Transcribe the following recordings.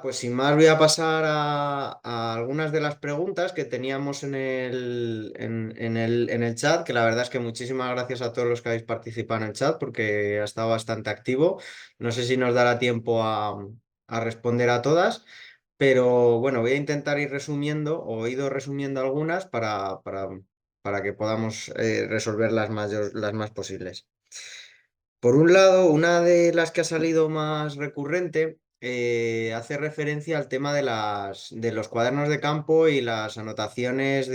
Pues sin más voy a pasar a algunas de las preguntas que teníamos en el chat, que la verdad es que muchísimas gracias a todos los que habéis participado en el chat porque ha estado bastante activo. No sé si nos dará tiempo a responder a todas, pero bueno, voy a intentar ir resumiendo o he ido resumiendo algunas para que podamos resolver las más posibles. Por un lado, una de las que ha salido más recurrente hace referencia al tema de los cuadernos de campo y las anotaciones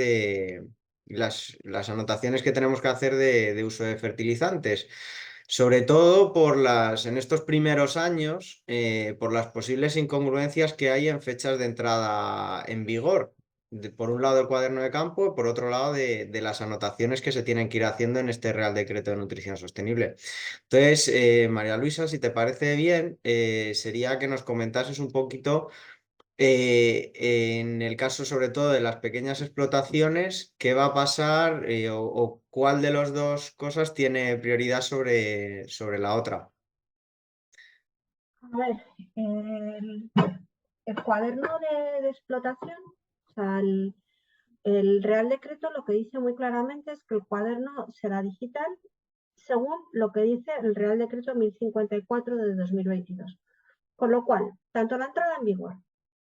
las anotaciones que tenemos que hacer de uso de fertilizantes. Sobre todo en estos primeros años, por las posibles incongruencias que hay en fechas de entrada en vigor. Por un lado el cuaderno de campo y por otro lado de las anotaciones que se tienen que ir haciendo en este Real Decreto de Nutrición Sostenible. Entonces, María Luisa, si te parece bien, sería que nos comentases un poquito, en el caso sobre todo de las pequeñas explotaciones, qué va a pasar o cuál de las dos cosas tiene prioridad sobre la otra. A ver, el cuaderno de explotación, o sea, el Real Decreto lo que dice muy claramente es que el cuaderno será digital según lo que dice el Real Decreto 1054 de 2022. Con lo cual, tanto la entrada en vigor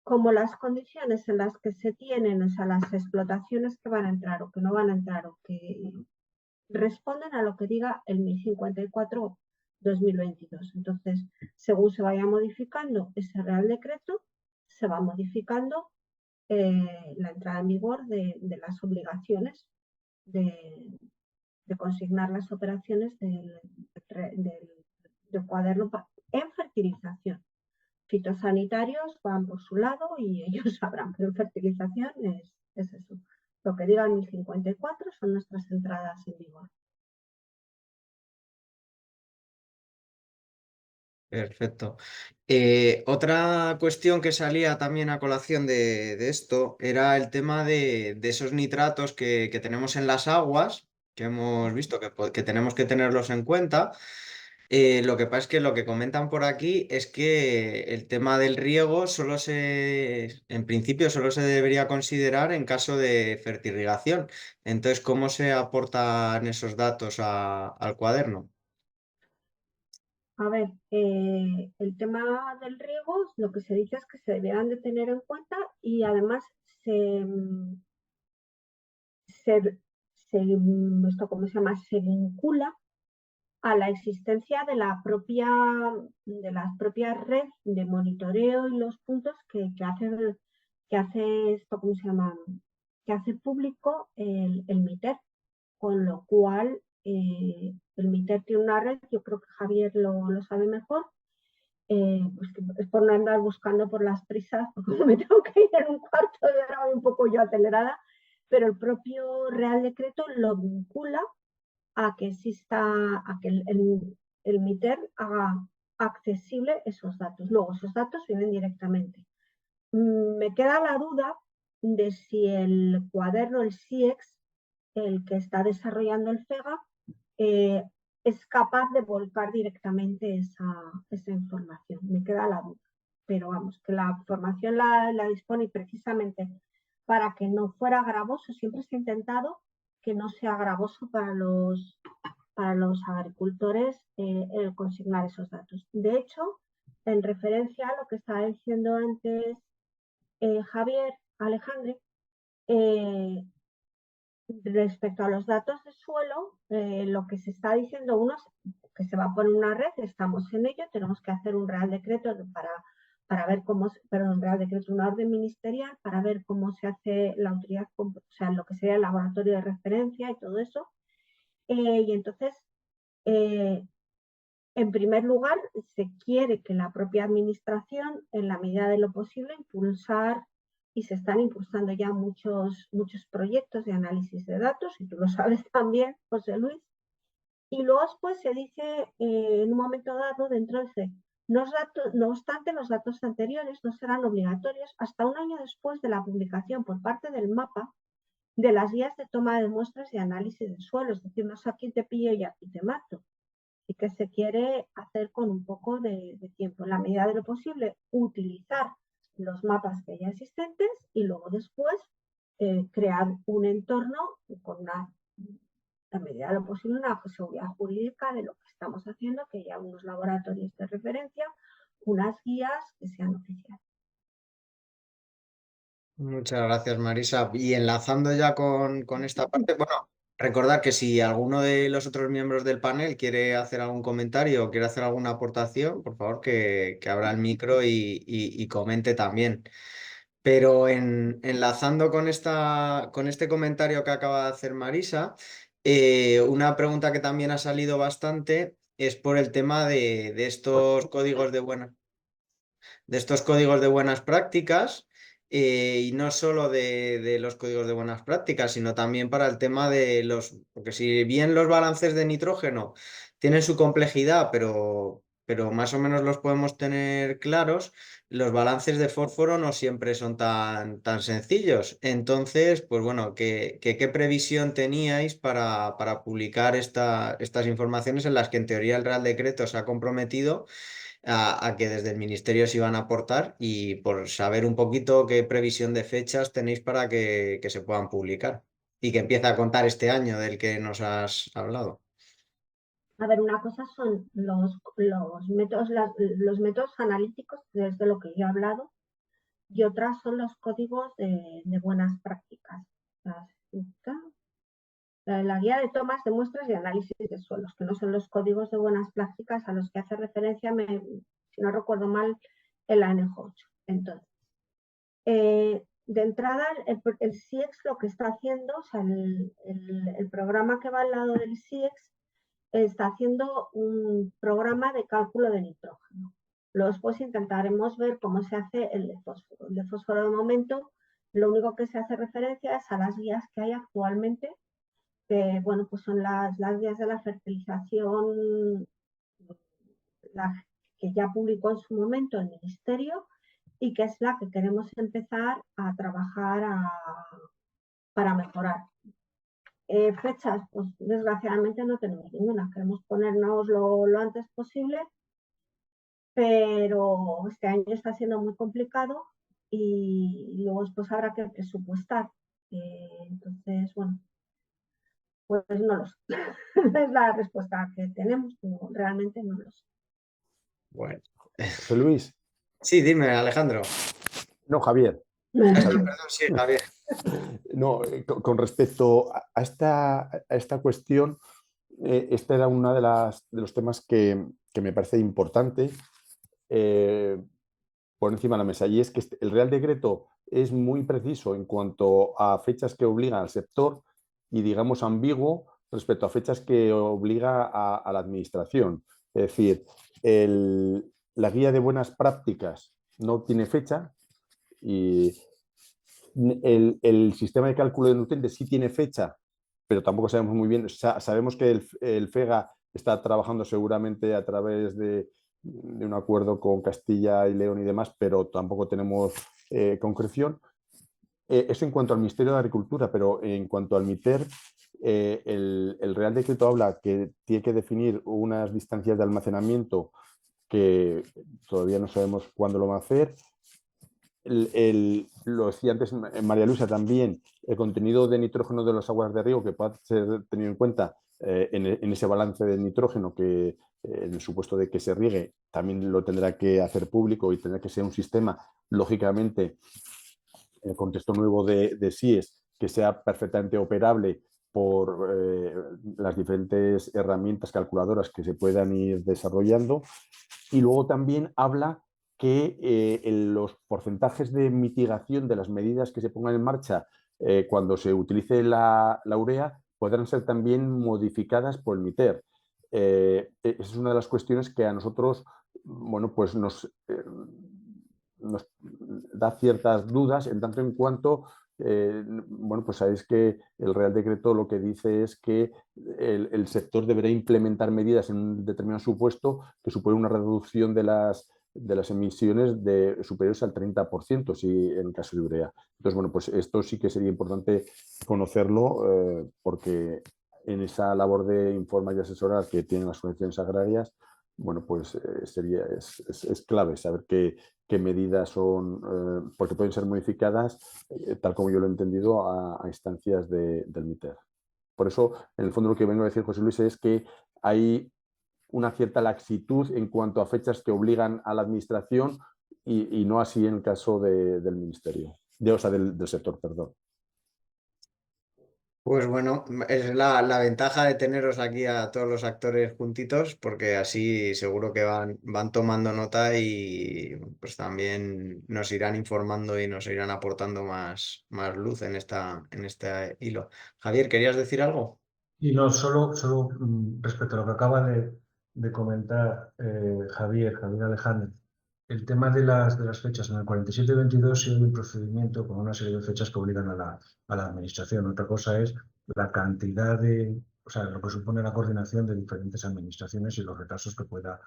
como las condiciones en las que se tienen, o sea, las explotaciones que van a entrar o que no van a entrar o que responden a lo que diga el 1054-2022. Entonces, según se vaya modificando ese Real Decreto, se va modificando la entrada en vigor de las obligaciones de, de consignar las operaciones del cuaderno en fertilización. Fitosanitarios van por su lado y ellos sabrán, pero en fertilización es eso. Lo que diga el 1054 son nuestras entradas en vigor. Perfecto. Otra cuestión que salía también a colación de esto era el tema de esos nitratos que tenemos en las aguas, que hemos visto que tenemos que tenerlos en cuenta. Lo que pasa es que lo que comentan por aquí es que el tema del riego en principio, solo se debería considerar en caso de fertirrigación. Entonces, ¿cómo se aportan esos datos al cuaderno? A ver, el tema del riego, lo que se dice es que se deberán de tener en cuenta y además se, esto, ¿cómo se llama? Se vincula a la existencia de la propia red de monitoreo y los puntos que hace esto, ¿cómo se llama? Que hace público el MITER, con lo cual el MITER tiene una red, yo creo que Javier lo sabe mejor, pues es por no andar buscando por las prisas, porque como me tengo que ir en un cuarto de hora, voy un poco yo acelerada, pero el propio Real Decreto lo vincula a que exista, a que el MITER haga accesible esos datos. Luego, esos datos vienen directamente. Me queda la duda de si el cuaderno, el SIEX, el que está desarrollando el FEGA, eh, es capaz de volcar directamente esa información. Me queda la duda. Pero vamos, que la formación la dispone precisamente para que no fuera gravoso. Siempre se ha intentado que no sea gravoso para los agricultores el consignar esos datos. De hecho, en referencia a lo que estaba diciendo antes Javier Alejandre, eh, respecto a los datos de suelo, lo que se está diciendo, uno es que se va a poner una red, estamos en ello, tenemos que hacer un Real Decreto para ver cómo, perdón, un Real Decreto, una orden ministerial para ver cómo se hace la autoridad, o sea, lo que sería el laboratorio de referencia y todo eso. Y entonces, eh, en primer lugar, se quiere que la propia administración, en la medida de lo posible, impulsar, y se están impulsando ya muchos proyectos de análisis de datos, y tú lo sabes también, José Luis. Y luego después se dice, en un momento dado, dentro de no obstante, los datos anteriores no serán obligatorios hasta un año después de la publicación por parte del MAPA de las guías de toma de muestras y análisis de suelo. Es decir, no es aquí te pillo y aquí te mato, y que se quiere hacer con un poco de tiempo. En la medida de lo posible, utilizar los mapas que ya existentes y luego después crear un entorno con una, a medida de lo posible, una seguridad jurídica de lo que estamos haciendo, que haya unos laboratorios de referencia, unas guías que sean oficiales. Muchas gracias, Marisa. Y enlazando ya con esta parte, bueno, recordar que si alguno de los otros miembros del panel quiere hacer algún comentario o quiere hacer alguna aportación, por favor que abra el micro y comente también. Pero enlazando con este comentario que acaba de hacer Marisa, una pregunta que también ha salido bastante es por el tema de estos códigos de estos códigos de buenas prácticas, y no solo de los códigos de buenas prácticas, sino también para el tema de los, porque si bien los balances de nitrógeno tienen su complejidad, pero más o menos los podemos tener claros, los balances de fósforo no siempre son tan sencillos. Entonces, pues bueno, ¿qué previsión teníais para publicar estas informaciones en las que en teoría el Real Decreto se ha comprometido a que desde el Ministerio se iban a aportar, y por saber un poquito qué previsión de fechas tenéis para que se puedan publicar y que empiece a contar este año del que nos has hablado? A ver, una cosa son los métodos analíticos, desde lo que yo he hablado, y otras son los códigos de buenas prácticas. La guía de tomas de muestras y análisis de suelos, que no son los códigos de buenas prácticas a los que hace referencia, si no recuerdo mal, el ANJ8. Entonces, de entrada, el SIEX lo que está haciendo, o sea, el programa que va al lado del SIEX está haciendo un programa de cálculo de nitrógeno. Luego después intentaremos ver cómo se hace el de fósforo. El de fósforo de momento, lo único que se hace referencia es a las guías que hay actualmente, que bueno, pues son las guías de la fertilización, que ya publicó en su momento el Ministerio y que es la que queremos empezar a trabajar para mejorar. Fechas, pues desgraciadamente no tenemos ninguna, queremos ponernos lo antes posible, pero este año está siendo muy complicado y luego después habrá que presupuestar. Entonces, bueno, pues no lo sé. Es la respuesta que tenemos, pero realmente no lo sé. Bueno, José Luis, sí, dime, Alejandro. no, Javier. Perdón, Javier. sí, Javier. No, con respecto a esta cuestión, este era uno de los temas que me parece importante por encima de la mesa, y es que el Real Decreto es muy preciso en cuanto a fechas que obligan al sector y, digamos, ambiguo respecto a fechas que obliga a la administración. Es decir, la guía de buenas prácticas no tiene fecha y el sistema de cálculo de nutrientes sí tiene fecha, pero tampoco sabemos muy bien. Sabemos que el FEGA está trabajando seguramente a través de un acuerdo con Castilla y León y demás, pero tampoco tenemos concreción. Eso en cuanto al Ministerio de Agricultura, pero en cuanto al MITER, el Real Decreto habla que tiene que definir unas distancias de almacenamiento que todavía no sabemos cuándo lo va a hacer. Lo decía antes María Luisa también, el contenido de nitrógeno de las aguas de riego que pueda ser tenido en cuenta en ese balance de nitrógeno que en el supuesto de que se riegue también lo tendrá que hacer público y tendrá que ser un sistema, lógicamente, en el contexto nuevo de SIES, que sea perfectamente operable por las diferentes herramientas calculadoras que se puedan ir desarrollando. Y luego también habla que los porcentajes de mitigación de las medidas que se pongan en marcha cuando se utilice la urea podrán ser también modificadas por el MITER. Esa es una de las cuestiones que a nosotros, bueno, pues nos da ciertas dudas en tanto en cuanto, bueno, pues sabéis que el Real Decreto lo que dice es que el sector deberá implementar medidas en un determinado supuesto que supone una reducción de las emisiones superiores al 30%, si en caso de urea. Entonces, bueno, pues esto sí que sería importante conocerlo porque en esa labor de informar y asesorar que tienen las organizaciones agrarias, bueno, pues es clave saber qué medidas son, porque pueden ser modificadas, tal como yo lo he entendido, a instancias del MITER. Por eso, en el fondo, lo que vengo a decir, José Luis, es que hay una cierta laxitud en cuanto a fechas que obligan a la administración y no así en el caso del ministerio, o sea, del sector, perdón. Pues bueno, es la ventaja de teneros aquí a todos los actores juntitos, porque así seguro que van tomando nota y pues también nos irán informando y nos irán aportando más luz en este hilo. Javier, ¿querías decir algo? Y no, solo respecto a lo que acaba de comentar Javier Alejandro, el tema de las fechas. En el 47-22 sí hay un procedimiento con una serie de fechas que obligan a la administración. Otra cosa es la cantidad o sea, lo que supone la coordinación de diferentes administraciones y los retrasos que pueda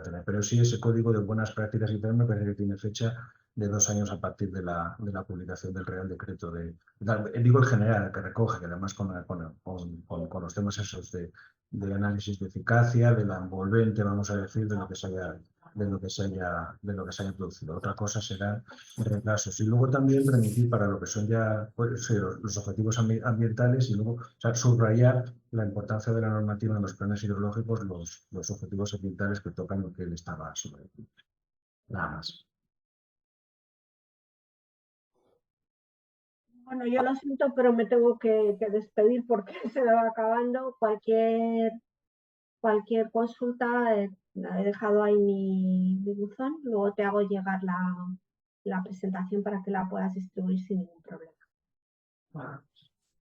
tener. Pero sí, ese código de buenas prácticas y tal me parece que tiene fecha de 2 años a partir de la publicación del Real Decreto digo el general, que recoge, que además con los temas esos de análisis de eficacia, de la envolvente, vamos a decir, de lo que se haya producido. Otra cosa será retrasos. Y luego también remitir para lo que son ya pues, sí, los objetivos ambientales y luego, o sea, subrayar la importancia de la normativa en los planes hidrológicos, los objetivos ambientales que tocan lo que él estaba sobre. Nada más. Bueno, yo lo siento, pero me tengo que despedir porque se me va acabando. Cualquier consulta, he dejado ahí mi buzón, luego te hago llegar la presentación para que la puedas distribuir sin ningún problema.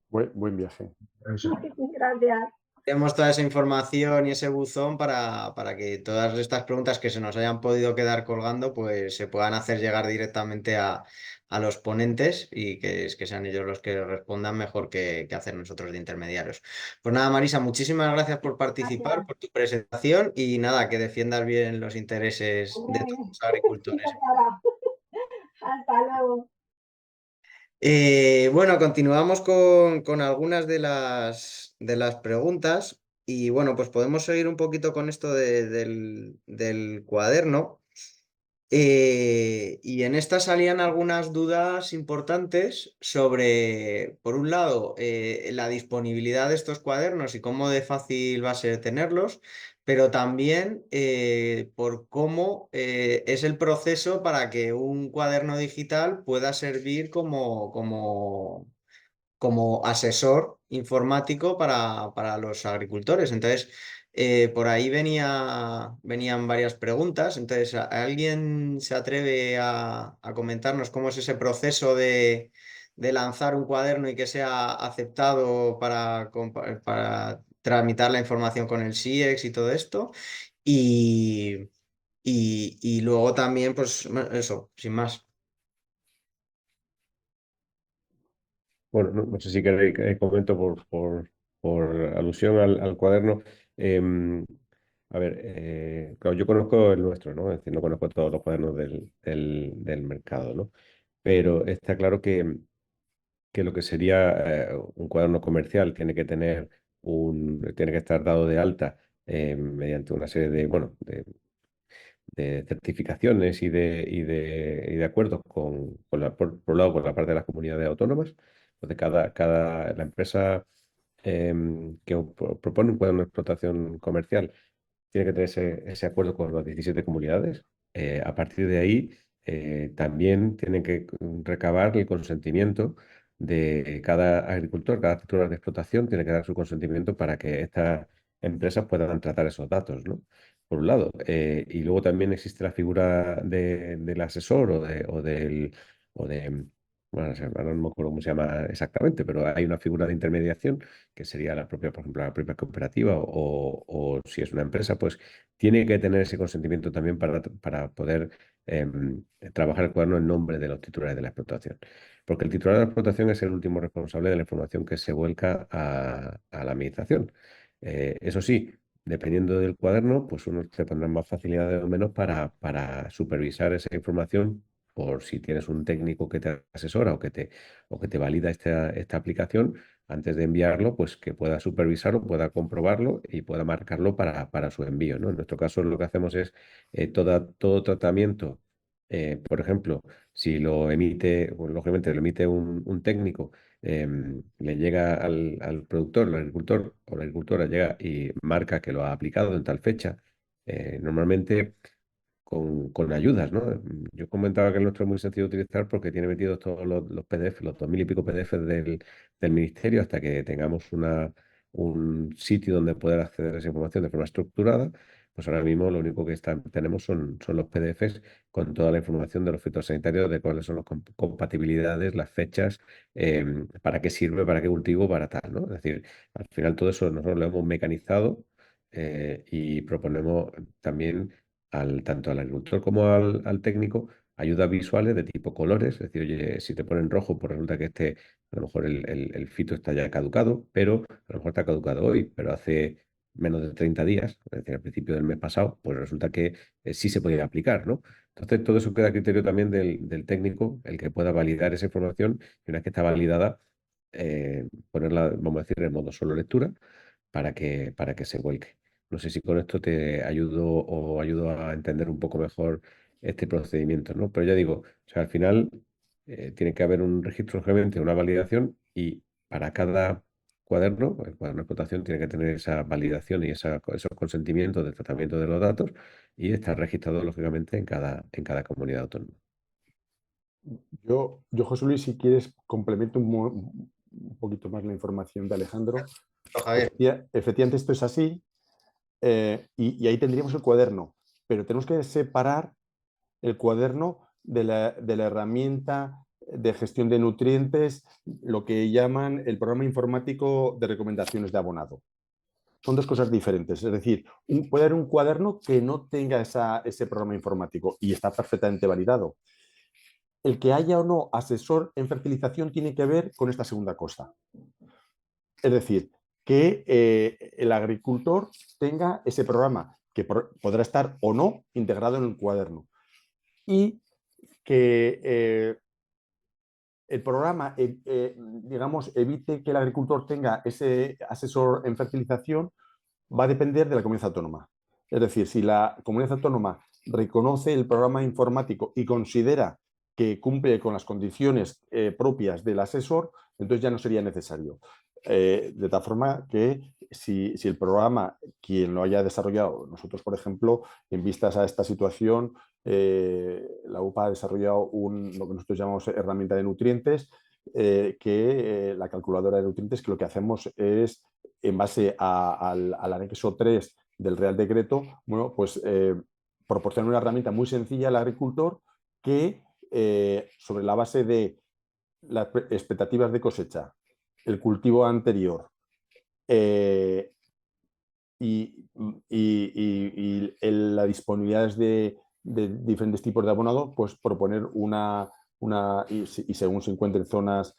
Buen viaje. Eso. Gracias. Tenemos toda esa información y ese buzón para que todas estas preguntas que se nos hayan podido quedar colgando, pues se puedan hacer llegar directamente a los ponentes y que sean ellos los que respondan mejor que hacer nosotros de intermediarios. Pues nada, Marisa, muchísimas gracias por participar, Gracias. por tu presentación y nada, que defiendas bien los intereses de todos los agricultores. Hasta luego. Bueno, continuamos con algunas de las preguntas y bueno, pues podemos seguir un poquito con esto del cuaderno. Y en esta salían algunas dudas importantes sobre, por un lado, la disponibilidad de estos cuadernos y cómo de fácil va a ser tenerlos, pero también por cómo es el proceso para que un cuaderno digital pueda servir como asesor informático para los agricultores. Entonces, por ahí venían varias preguntas. Entonces, ¿alguien se atreve a comentarnos cómo es ese proceso de lanzar un cuaderno y que sea aceptado para tramitar la información con el SIEX y todo esto? Y luego también, pues eso, sin más. Bueno, no sé si queréis que comento por alusión al cuaderno. Em, a ver, claro, yo conozco el nuestro, ¿no? Es decir, no conozco todos los cuadernos del mercado, ¿no? Pero está claro que lo que sería un cuaderno comercial tiene que estar dado de alta mediante una serie bueno, de certificaciones y de acuerdos por un lado, con la parte de las comunidades autónomas. Entonces, la empresa que propone un cuaderno de explotación comercial tiene que tener ese acuerdo con las 17 comunidades. A partir de ahí, también tienen que recabar el consentimiento de cada agricultor, cada titular de explotación tiene que dar su consentimiento para que estas empresas puedan tratar esos datos, ¿no? Por un lado. Y luego también existe la figura del asesor o de, bueno, ahora no me acuerdo cómo se llama exactamente, pero hay una figura de intermediación que sería por ejemplo, la propia cooperativa o si es una empresa, pues tiene que tener ese consentimiento también para poder trabajar el cuaderno en nombre de los titulares de la explotación. Porque el titular de la explotación es el último responsable de la información que se vuelca a la administración. Eso sí, dependiendo del cuaderno, pues uno se pondrá más facilidades o menos para supervisar esa información por si tienes un técnico que te asesora o que te valida esta aplicación, antes de enviarlo, pues que pueda supervisarlo, pueda comprobarlo y pueda marcarlo para su envío, ¿no? En nuestro caso lo que hacemos es todo tratamiento, por ejemplo, si lo emite, pues, lógicamente lo emite un técnico, le llega al productor, el agricultor o la agricultora llega y marca que lo ha aplicado en tal fecha, normalmente con ayudas, ¿no? Yo comentaba que el nuestro es muy sencillo de utilizar porque tiene metidos todos los PDF, los 2000 y pico PDFs del ministerio, hasta que tengamos un sitio donde poder acceder a esa información de forma estructurada. Pues ahora mismo lo único que tenemos son los PDFs con toda la información de los fitosanitarios, de cuáles son las compatibilidades, las fechas, para qué sirve, para qué cultivo, para tal, ¿no? Es decir, al final todo eso nosotros lo hemos mecanizado, y proponemos también tanto al agricultor como al técnico ayudas visuales de tipo colores. Es decir, oye, si te ponen rojo, pues resulta que a lo mejor el fito está ya caducado, pero a lo mejor está caducado hoy, pero hace menos de 30 días, es decir, al principio del mes pasado, pues resulta que sí se podía aplicar, ¿no? Entonces, todo eso queda a criterio también del técnico, el que pueda validar esa información, y una vez que está validada, ponerla, vamos a decir, en modo solo lectura para que se vuelque. No sé si con esto te ayudo o ayudo a entender un poco mejor este procedimiento, ¿no? Pero ya digo, o sea, al final tiene que haber un registro, obviamente, una validación, y para cada cuaderno, el cuaderno de explotación tiene que tener esa validación y esos consentimientos de tratamiento de los datos, y estar registrado, lógicamente, en cada comunidad autónoma. Yo, José Luis, si quieres, complemento un poquito más la información de Alejandro. Javier. Efectivamente, esto es así, y ahí tendríamos el cuaderno, pero tenemos que separar el cuaderno de la herramienta de gestión de nutrientes, lo que llaman el programa informático de recomendaciones de abonado. Son dos cosas diferentes. Es decir, puede haber un cuaderno que no tenga ese programa informático y está perfectamente validado. El que haya o no asesor en fertilización tiene que ver con esta segunda cosa. Es decir, que el agricultor tenga ese programa, que podrá estar o no integrado en el cuaderno, y que el programa, digamos, evite que el agricultor tenga ese asesor en fertilización, va a depender de la comunidad autónoma. Es decir, si la comunidad autónoma reconoce el programa informático y considera que cumple con las condiciones propias del asesor, entonces ya no sería necesario. De tal forma que si el programa, quien lo haya desarrollado, nosotros, por ejemplo, en vistas a esta situación, la UPA ha desarrollado lo que nosotros llamamos herramienta de nutrientes, la calculadora de nutrientes, que lo que hacemos es, en base al anexo 3 del Real Decreto, bueno, pues proporcionar una herramienta muy sencilla al agricultor que, sobre la base de las expectativas de cosecha, el cultivo anterior, y las disponibilidades de diferentes tipos de abonado, pues proponer y según se encuentren zonas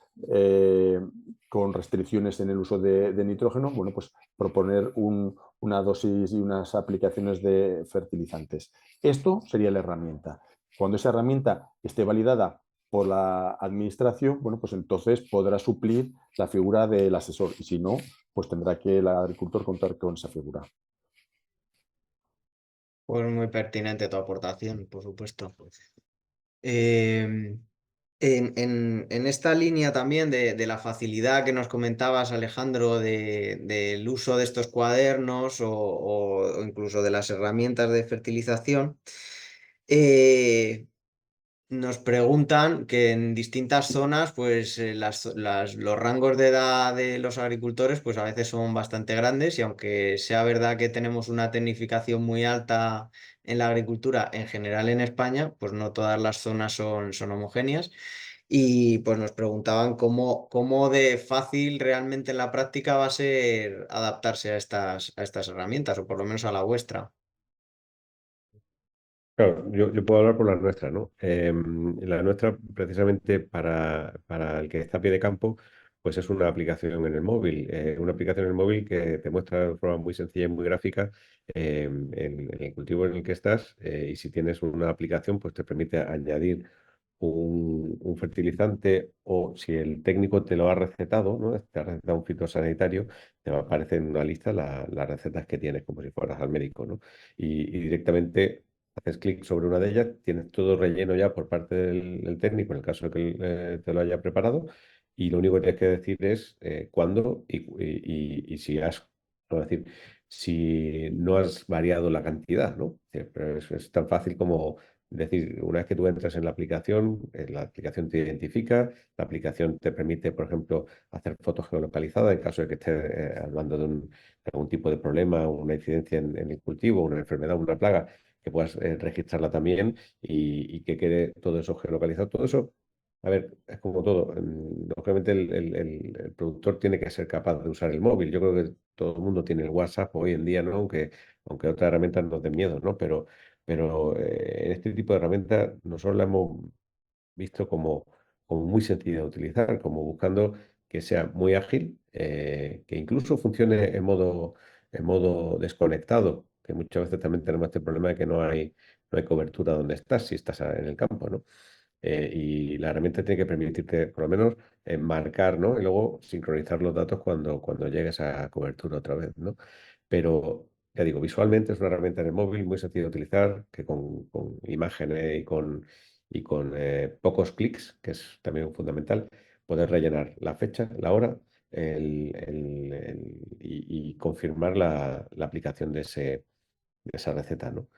con restricciones en el uso de nitrógeno, bueno, pues proponer una dosis y unas aplicaciones de fertilizantes. Esto sería la herramienta. Cuando esa herramienta esté validada por la administración, bueno, pues entonces podrá suplir la figura del asesor, y si no, pues tendrá que el agricultor contar con esa figura. Pues muy pertinente tu aportación, por supuesto. En esta línea también de la facilidad que nos comentabas, Alejandro, del uso de estos cuadernos o incluso de las herramientas de fertilización, nos preguntan que en distintas zonas, pues los rangos de edad de los agricultores, pues a veces son bastante grandes, y aunque sea verdad que tenemos una tecnificación muy alta en la agricultura en general en España, pues no todas las zonas son homogéneas. Y pues nos preguntaban cómo de fácil realmente en la práctica va a ser adaptarse a estas herramientas, o por lo menos a la vuestra. Claro, yo puedo hablar por la nuestra, ¿no? La nuestra, precisamente para el que está a pie de campo, pues es una aplicación en el móvil. Una aplicación en el móvil que te muestra de forma muy sencilla y muy gráfica, en el cultivo en el que estás, y si tienes una aplicación, pues te permite añadir un fertilizante o si el técnico te lo ha recetado, ¿no? Te ha recetado un fitosanitario, te va a aparecer en una lista las recetas que tienes, como si fueras al médico, ¿no? Y directamente haces clic sobre una de ellas, tienes todo relleno ya por parte del técnico, en el caso de que te lo haya preparado, y lo único que tienes que decir es cuándo y si has, es decir, si no has variado la cantidad, ¿no? Pero es tan fácil como decir, una vez que tú entras en la aplicación te identifica, la aplicación te permite, por ejemplo, hacer fotos geolocalizadas en caso de que estés hablando de algún tipo de problema, una incidencia en el cultivo, una enfermedad, una plaga, que puedas registrarla también y que quede todo eso geolocalizado. Todo eso, a ver, es como todo. Lógicamente el productor tiene que ser capaz de usar el móvil. Yo creo que todo el mundo tiene el WhatsApp hoy en día, ¿no? Aunque otras herramientas nos den miedo, ¿no? Pero en este tipo de herramientas nosotros la hemos visto como muy sencilla de utilizar, como buscando que sea muy ágil, que incluso funcione en modo desconectado, que muchas veces también tenemos este problema de que no hay cobertura donde estás, si estás en el campo, ¿no? Y la herramienta tiene que permitirte, por lo menos, marcar, ¿no? Y luego sincronizar los datos cuando llegues a cobertura otra vez, ¿no? Pero, ya digo, visualmente es una herramienta en el móvil muy sencilla de utilizar, que con imágenes y con pocos clics, que es también fundamental, poder rellenar la fecha, la hora y confirmar la aplicación de esa receta, ¿no?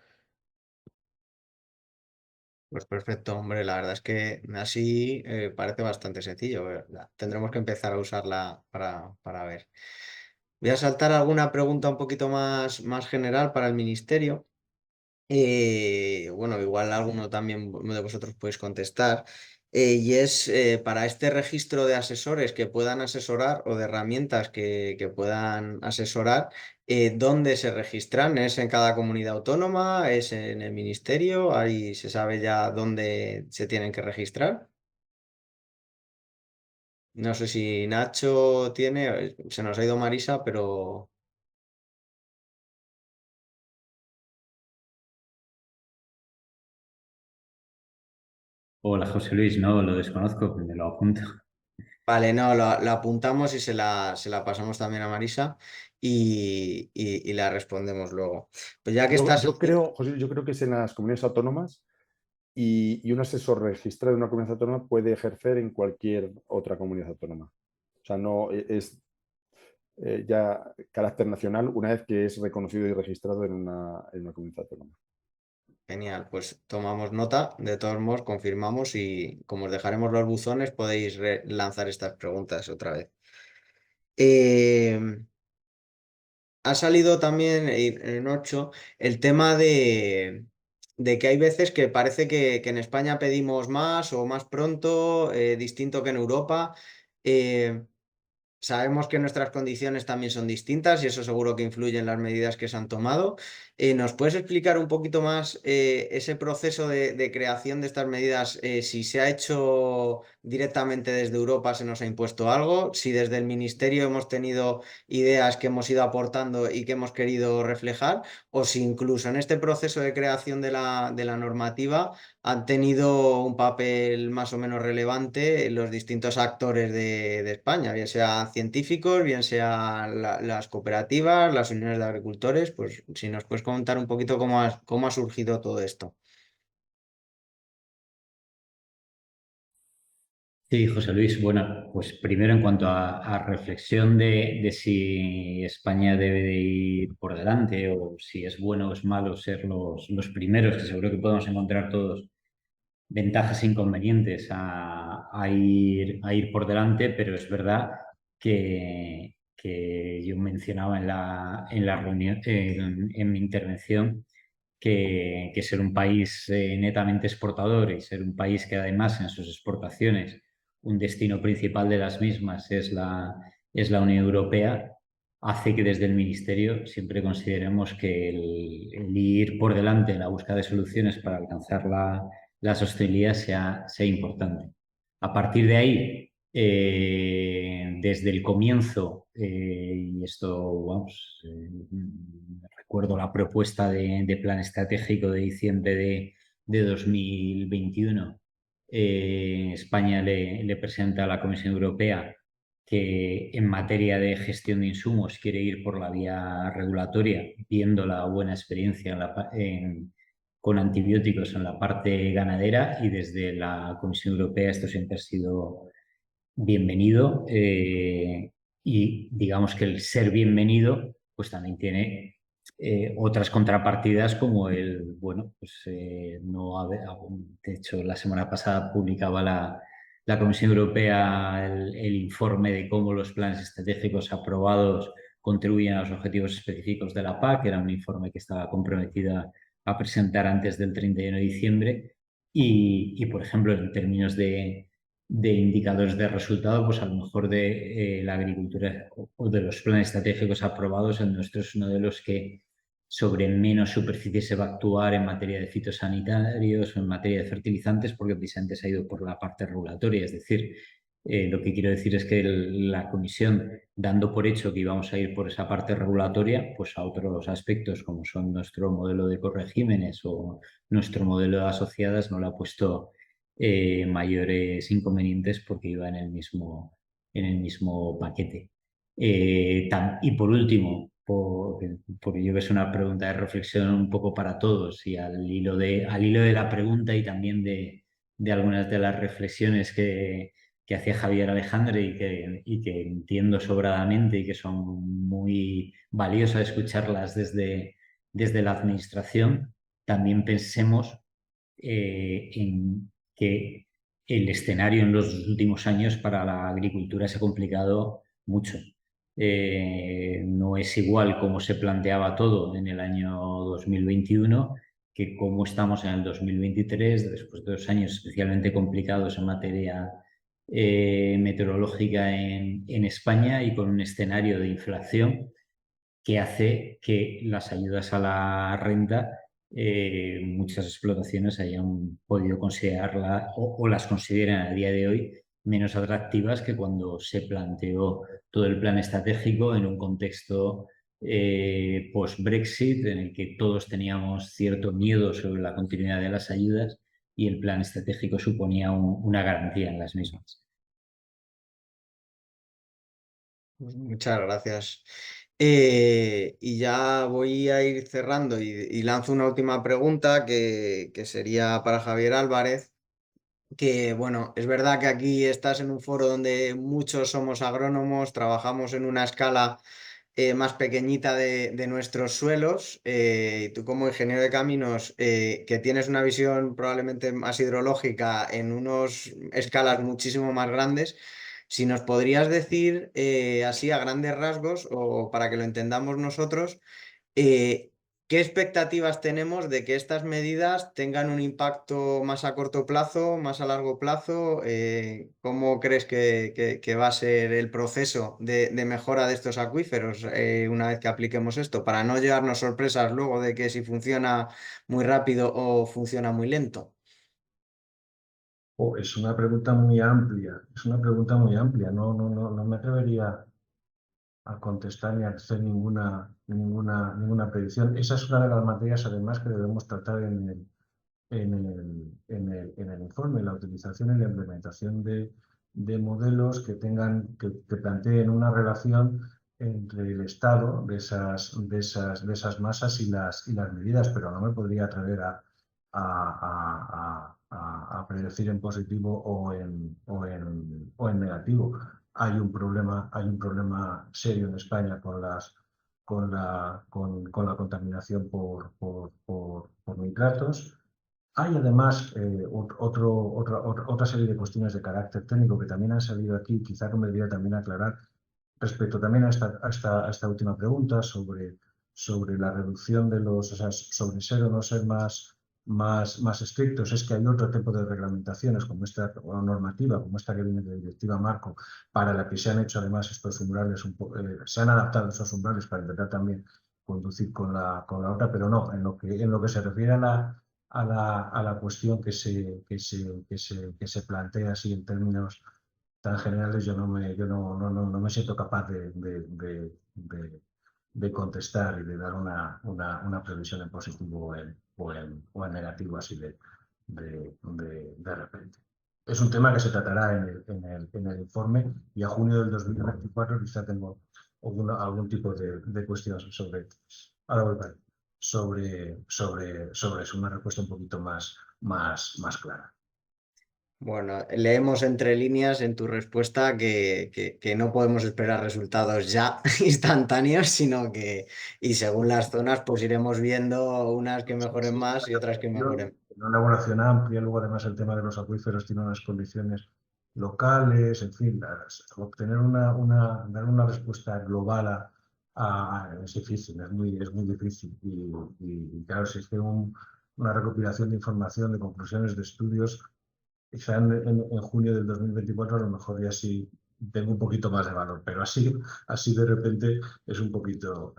Pues perfecto, hombre, la verdad es que así parece bastante sencillo, ¿verdad? Tendremos que empezar a usarla para ver. Voy a saltar alguna pregunta un poquito más general para el ministerio. Bueno, igual alguno también de vosotros podéis contestar. Y es para este registro de asesores que puedan asesorar o de herramientas que puedan asesorar, ¿dónde se registran? ¿Es en cada comunidad autónoma? ¿Es en el ministerio? ¿Ahí se sabe ya dónde se tienen que registrar? No sé si Nacho tiene, se nos ha ido Marisa, pero Hola José Luis, no lo desconozco, me lo apunto. vale, no, lo apuntamos y se la pasamos también a Marisa y la respondemos luego. Pues ya que estás Yo aquí, creo, José, yo creo que es en las comunidades autónomas y un asesor registrado en una comunidad autónoma puede ejercer en cualquier otra comunidad autónoma. O sea, no es ya carácter nacional una vez que es reconocido y registrado en una comunidad autónoma. genial, pues tomamos nota, de todos modos confirmamos y como os dejaremos los buzones podéis lanzar estas preguntas otra vez. Eh, Ha salido también en 8 el tema de que hay veces que parece que en España pedimos más o más pronto, distinto que en Europa. Eh, Sabemos que nuestras condiciones también son distintas y eso seguro que influye en las medidas que se han tomado. ¿Nos puedes explicar un poquito más ese proceso de creación de estas medidas? Si se ha hecho directamente desde Europa, se nos ha impuesto algo, si desde el Ministerio hemos tenido ideas que hemos ido aportando y que hemos querido reflejar, o si incluso en este proceso de creación de la normativa han tenido un papel más o menos relevante los distintos actores de España, bien sean científicos, bien sean las cooperativas, las uniones de agricultores, pues si nos puedes contar un poquito cómo ha surgido todo esto. Sí, José Luis, bueno, pues primero en cuanto a reflexión de si España debe de ir por delante o si es bueno o es malo ser los primeros, que seguro que podemos encontrar todos ventajas e inconvenientes a ir por delante, pero es verdad que yo mencionaba en la reunión, en mi intervención, que ser un país netamente exportador y ser un país que además en sus exportaciones un destino principal de las mismas es la Unión Europea, hace que desde el Ministerio siempre consideremos que el ir por delante en la búsqueda de soluciones para alcanzar la sostenibilidad sea importante. A partir de ahí, desde el comienzo, y esto, vamos, recuerdo la propuesta de plan estratégico de diciembre de 2021, España le presenta a la Comisión Europea que en materia de gestión de insumos quiere ir por la vía regulatoria, viendo la buena experiencia con antibióticos en la parte ganadera, y desde la Comisión Europea esto siempre ha sido bienvenido, y digamos que el ser bienvenido pues también tiene otras contrapartidas, como bueno, pues no haber, de hecho la semana pasada publicaba la Comisión Europea el informe de cómo los planes estratégicos aprobados contribuyen a los objetivos específicos de la PAC. Era un informe que estaba comprometida a presentar antes del 31 de diciembre y por ejemplo, en términos de indicadores de resultado, pues a lo mejor de la agricultura o de los planes estratégicos aprobados, el nuestro es uno de los que sobre menos superficie se va a actuar en materia de fitosanitarios o en materia de fertilizantes, porque precisamente se ha ido por la parte regulatoria. Es decir, lo que quiero decir es que la Comisión, dando por hecho que íbamos a ir por esa parte regulatoria, pues a otros aspectos como son nuestro modelo de corregímenes o nuestro modelo de asociadas, no le ha puesto mayores inconvenientes porque iba en el mismo paquete. Y por último, porque yo creo que es una pregunta de reflexión un poco para todos, y al hilo de la pregunta y también de algunas de las reflexiones que hacía Javier Alejandre y que entiendo sobradamente y que son muy valiosas escucharlas desde la administración, también pensemos en que el escenario en los últimos años para la agricultura se ha complicado mucho. No es igual cómo se planteaba todo en el año 2021 que cómo estamos en el 2023, después de 2 años especialmente complicados en materia meteorológica en España, y con un escenario de inflación que hace que las ayudas a la renta, muchas explotaciones hayan podido considerarla o las consideren a día de hoy menos atractivas que cuando se planteó todo el plan estratégico en un contexto post-Brexit, en el que todos teníamos cierto miedo sobre la continuidad de las ayudas, y el plan estratégico suponía una garantía en las mismas. Muchas gracias. Y ya voy a ir cerrando y lanzo una última pregunta que sería para Javier Álvarez, que bueno, es verdad que aquí estás en un foro donde muchos somos agrónomos, trabajamos en una escala más pequeñita de nuestros suelos. Tú como ingeniero de caminos, que tienes una visión probablemente más hidrológica en unas escalas muchísimo más grandes, si nos podrías decir así a grandes rasgos o para que lo entendamos nosotros, eh, ¿qué expectativas tenemos de que estas medidas tengan un impacto más a corto plazo, más a largo plazo? ¿Cómo crees que va a ser el proceso de mejora de estos acuíferos una vez que apliquemos esto? Para no llevarnos sorpresas luego de que si funciona muy rápido o funciona muy lento. Es una pregunta muy amplia, es una pregunta muy amplia. No me atrevería a contestar ni a hacer ninguna predicción. Esa es una de las materias, además, que debemos tratar en el informe, la utilización y la implementación de modelos que planteen una relación entre el estado de esas masas y las medidas, pero no me podría atrever a predecir en positivo o en negativo. Hay un problema serio en España con la contaminación por nitratos. Hay además otra serie de cuestiones de carácter técnico que también han salido aquí, quizá convendría también aclarar respecto también a esta última pregunta sobre la reducción de los, o sea, sobre ser o no ser más estrictos. Es que hay otro tipo de reglamentaciones como esta, o normativa, como esta que viene de Directiva Marco, para la que se han hecho además estos umbrales, se han adaptado esos umbrales para intentar también conducir con la otra, pero no, en lo que se refiere a la cuestión que se plantea así en términos tan generales, yo no me siento capaz de contestar y de dar una previsión en positivo o en negativo así de repente. es un tema que se tratará en el informe y a junio del 2024 quizá tengo algún tipo de cuestión ahora voy para- sobre eso, una respuesta un poquito más clara. Bueno, leemos entre líneas en tu respuesta que no podemos esperar resultados ya instantáneos, sino que, y según las zonas, pues iremos viendo unas que mejoren Sí, más y otras que mejoren. una elaboración amplia, luego además el tema de los acuíferos tiene unas condiciones locales, en fin, obtener dar una respuesta global es difícil, es muy difícil. Y claro, si es que una recopilación de información, de conclusiones de estudios, quizá en junio del 2024 a lo mejor ya sí tengo un poquito más de valor, pero así de repente o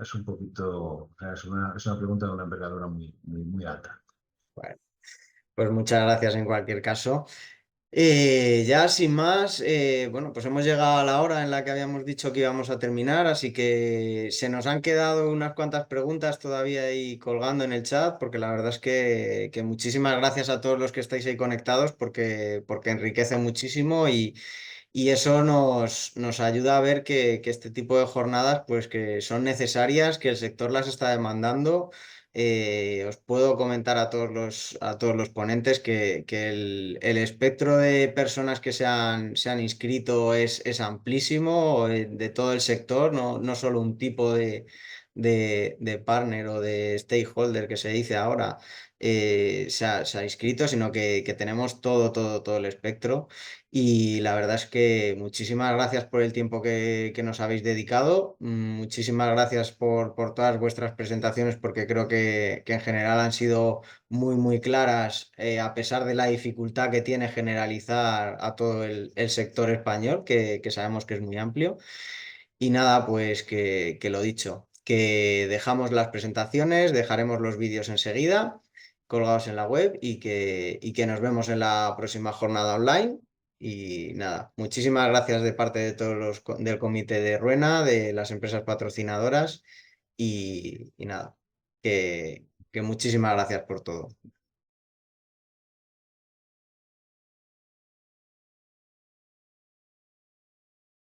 sea, es una pregunta de una envergadura muy alta. Bueno, pues muchas gracias en cualquier caso. Ya sin más, bueno, pues hemos llegado a la hora en la que habíamos dicho que íbamos a terminar, así que se nos han quedado unas cuantas preguntas todavía ahí colgando en el chat, porque la verdad es que muchísimas gracias a todos los que estáis ahí conectados, porque enriquece muchísimo y eso nos ayuda a ver que este tipo de jornadas, pues que son necesarias, que el sector las está demandando. Os puedo comentar a todos los ponentes que el espectro de personas que se han inscrito es amplísimo, de todo el sector, no solo un tipo de partner o de stakeholder que se dice ahora se ha inscrito, sino que tenemos todo el espectro. Y la verdad es que muchísimas gracias por el tiempo que nos habéis dedicado. Muchísimas gracias por todas vuestras presentaciones, porque creo que en general han sido muy claras, a pesar de la dificultad que tiene generalizar a todo el sector español, que sabemos que es muy amplio. Y nada, pues que lo dicho, que dejamos las presentaciones, dejaremos los vídeos enseguida colgados en la web y que nos vemos en la próxima jornada online. Y nada, muchísimas gracias de parte de todos del comité de Ruena, de las empresas patrocinadoras y nada, que muchísimas gracias por todo.